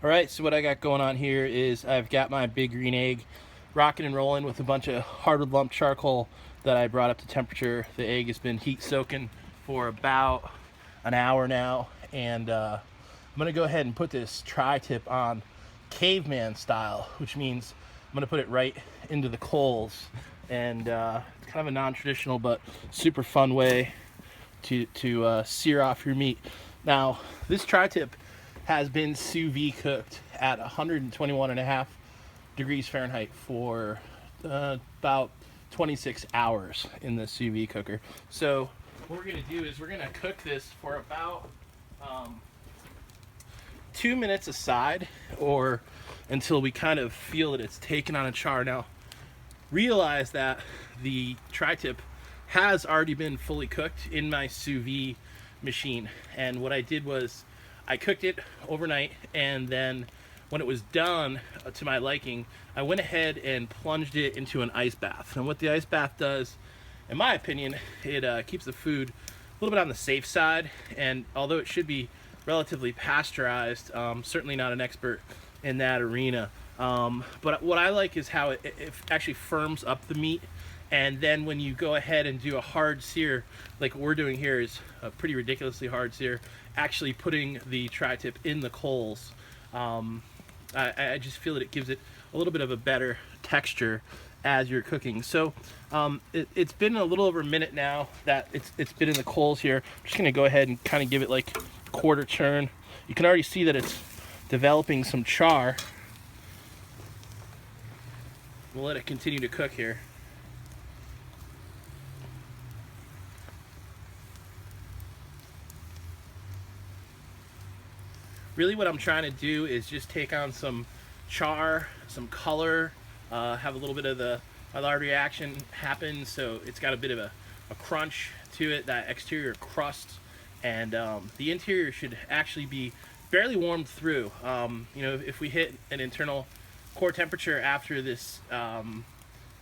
Alright, so what I got going on here is I've got my big green egg rocking and rolling with a bunch of hardwood lump charcoal that I brought up to temperature. The egg has been heat soaking for about an hour now, and I'm going to go ahead and put this tri-tip on caveman style, which means I'm going to put it right into the coals. And it's kind of a non-traditional but super fun way to sear off your meat. Now, this tri-tip has been sous vide cooked at 121.5 degrees Fahrenheit for about 26 hours in the sous vide cooker. So what we're going to do is we're going to cook this for about 2 minutes aside, or until we kind of feel that it's taken on a char. Now, realize that the tri-tip has already been fully cooked in my sous vide machine, and what I did was I cooked it overnight, and then when it was done to my liking, I went ahead and plunged it into an ice bath. And what the ice bath does, in my opinion, it keeps the food a little bit on the safe side, and although it should be relatively pasteurized, certainly not an expert in that arena, but what I like is how it actually firms up the meat. And then when you go ahead and do a hard sear, like what we're doing here is a pretty ridiculously hard sear, actually putting the tri-tip in the coals, I just feel that it gives it a little bit of a better texture as you're cooking. So it's been a little over a minute now that it's been in the coals here. I'm just gonna go ahead and kind of give it like a quarter turn. You can already see that it's developing some char. We'll let it continue to cook here. Really what I'm trying to do is just take on some char, some color, have a little bit of the Maillard reaction happen, so it's got a bit of a crunch to it, that exterior crust, and the interior should actually be fairly warmed through. You know, if we hit an internal core temperature after this, you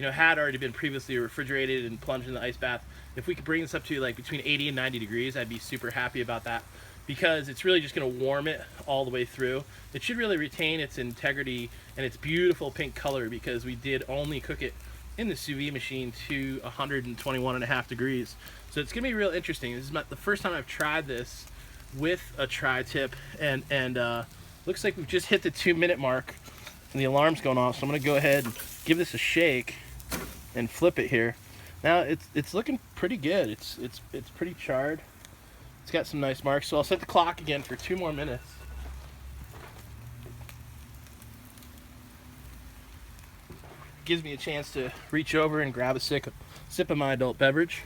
know, had already been previously refrigerated and plunged in the ice bath, if we could bring this up to like between 80 and 90 degrees, I'd be super happy about that, because it's really just going to warm it all the way through. It should really retain its integrity and its beautiful pink color, because we did only cook it in the sous vide machine to 121.5 degrees. So it's going to be real interesting. This is the first time I've tried this with a tri-tip, and looks like we've just hit the 2-minute mark and the alarm's going off. So I'm going to go ahead and give this a shake and flip it here. Now it's looking pretty good. It's pretty charred. It's got some nice marks, so I'll set the clock again for 2 more minutes. Gives me a chance to reach over and grab a sip of my adult beverage.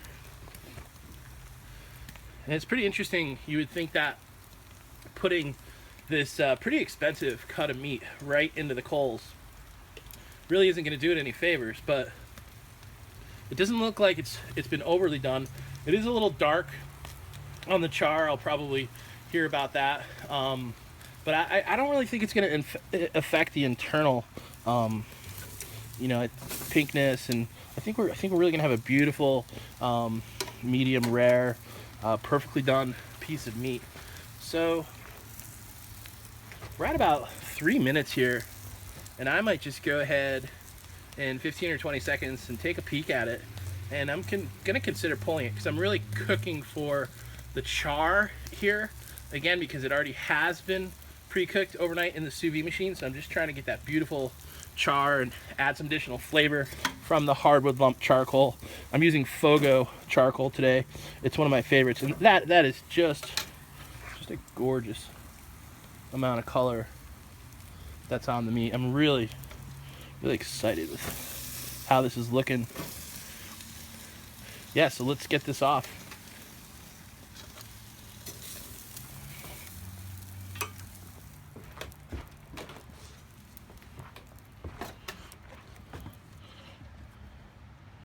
And it's pretty interesting. You would think that putting this pretty expensive cut of meat right into the coals really isn't going to do it any favors, but it doesn't look like it's been overly done. It is a little dark on the char. I'll probably hear about that, but I don't really think it's going to affect the internal, you know, pinkness. And I think we're really going to have a beautiful, medium rare, perfectly done piece of meat. So we're at about 3 minutes here, and I might just go ahead in 15 or 20 seconds and take a peek at it. And I'm gonna consider pulling it, because I'm really cooking for the char here, again, because it already has been pre-cooked overnight in the sous vide machine. So I'm just trying to get that beautiful char and add some additional flavor from the hardwood lump charcoal. I'm using Fogo charcoal today. It's one of my favorites, and that is just a gorgeous amount of color that's on the meat. I'm really excited with how this is looking. Yeah, so let's get this off.